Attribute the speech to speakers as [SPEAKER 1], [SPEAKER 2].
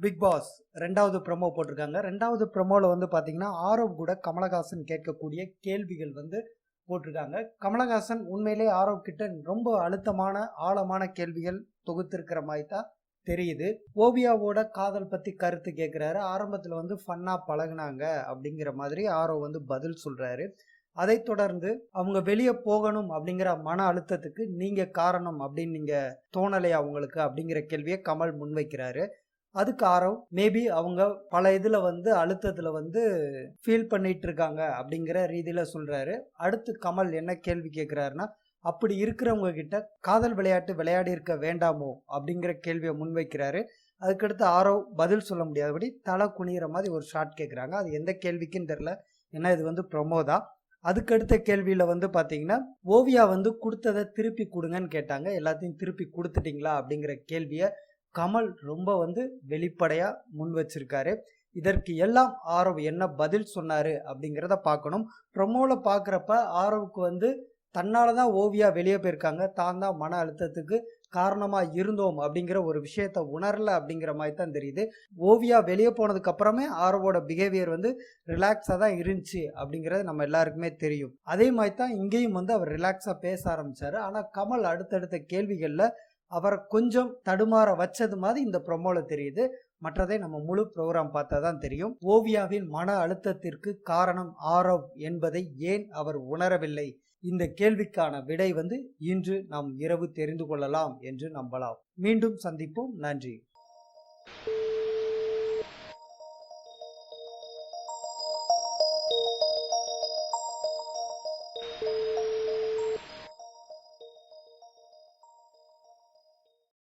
[SPEAKER 1] Big pass 2வது promo போட்டிருக்காங்க. 2வது ப்ரோமோல வந்து பார்த்தீங்கன்னா, ஆரவ் கூட கமலஹாசன் கேட்கக்கூடிய கேள்விகள் வந்து போட்டிருக்காங்க. கமலஹாசன் உண்மையிலேயே ஆரவ் கிட்ட ரொம்ப அழுத்தமான, ஆழமான கேள்விகள் தொகுத்திருக்கிற மாரி தான் தெரியுது. ஓவியாவோட காதல் பத்தி கருத்து கேட்கிறாரு. ஆரம்பத்துல வந்து ஃபன்னா பழகுனாங்க அப்படிங்கிற மாதிரி ஆரவ் வந்து பதில் சொல்றாரு. அதைத் தொடர்ந்து அவங்க வெளியே போகணும் அப்படிங்கிற மன அழுத்தத்துக்கு நீங்க காரணம் அப்படின்னு நீங்க தோணலையா உங்களுக்கு அப்படிங்கிற கேள்வியை கமல் முன்வைக்கிறாரு. அதுக்கு ஆரவ் மேபி அவங்க பல இதுல வந்து அழுத்தத்துல வந்து ஃபீல் பண்ணிட்டு இருக்காங்க அப்படிங்கிற ரீதியில சொல்றாரு. அடுத்து கமல் என்ன கேள்வி கேட்கிறாருன்னா, அப்படி இருக்கிறவங்க கிட்ட காதல் விளையாட்டு விளையாடி இருக்க வேண்டாமோ அப்படிங்கிற கேள்வியை முன்வைக்கிறாரு. அதுக்கடுத்து ஆரவ் பதில் சொல்ல முடியாதபடி தலை குனிகிற மாதிரி ஒரு ஷாட் கேட்குறாங்க. அது எந்த கேள்விக்குன்னு தெரியல, ஏன்னா இது வந்து ப்ரொமோ தான். அதுக்கடுத்த கேள்வியில வந்து பாத்தீங்கன்னா, ஓவியா வந்து கொடுத்ததை திருப்பி கொடுங்கன்னு கேட்டாங்க. எல்லாத்தையும் திருப்பி கொடுத்துட்டீங்களா அப்படிங்கிற கேள்வியை கமல் ரொம்ப வந்து வெளிப்படையா முன் வச்சிருக்காரு. இதற்கு எல்லாம் ஆரவ் என்ன பதில் சொன்னாரு அப்படிங்கிறத பார்க்கணும். ப்ரொமோல பார்க்குறப்ப ஆரவுக்கு வந்து தன்னாலதான் ஓவியா வெளியே போயிருக்காங்க, தான் தான் மன அழுத்தத்துக்கு காரணமா இருந்தோம் அப்படிங்கிற ஒரு விஷயத்த உணரல அப்படிங்கிற மாதிரி தான் தெரியுது. ஓவியா வெளியே போனதுக்கு அப்புறமே ஆரவோட பிஹேவியர் வந்து ரிலாக்ஸா தான் இருந்துச்சு அப்படிங்கிறது நம்ம எல்லாருக்குமே தெரியும். அதே மாதிரி தான் இங்கேயும் வந்து அவர் ரிலாக்ஸா பேச ஆரம்பிச்சாரு. ஆனா கமல் அடுத்தடுத்த கேள்விகள்ல அவரை கொஞ்சம் தடுமாற வச்சது மாதிரி இந்த ப்ரொமோல தெரியுது. மற்றதை நம்ம முழு ப்ரோக்ராம் பார்த்தா தான் தெரியும். ஓவியாவின் மன அழுத்தத்திற்கு காரணம் ஆரவ் என்பதை ஏன் அவர் உணரவில்லை? இந்த கேள்விக்கான விடை வந்து இன்று நாம் இரவு தெரிந்து கொள்ளலாம் என்று நம்பலாம். மீண்டும் சந்திப்போம். நன்றி.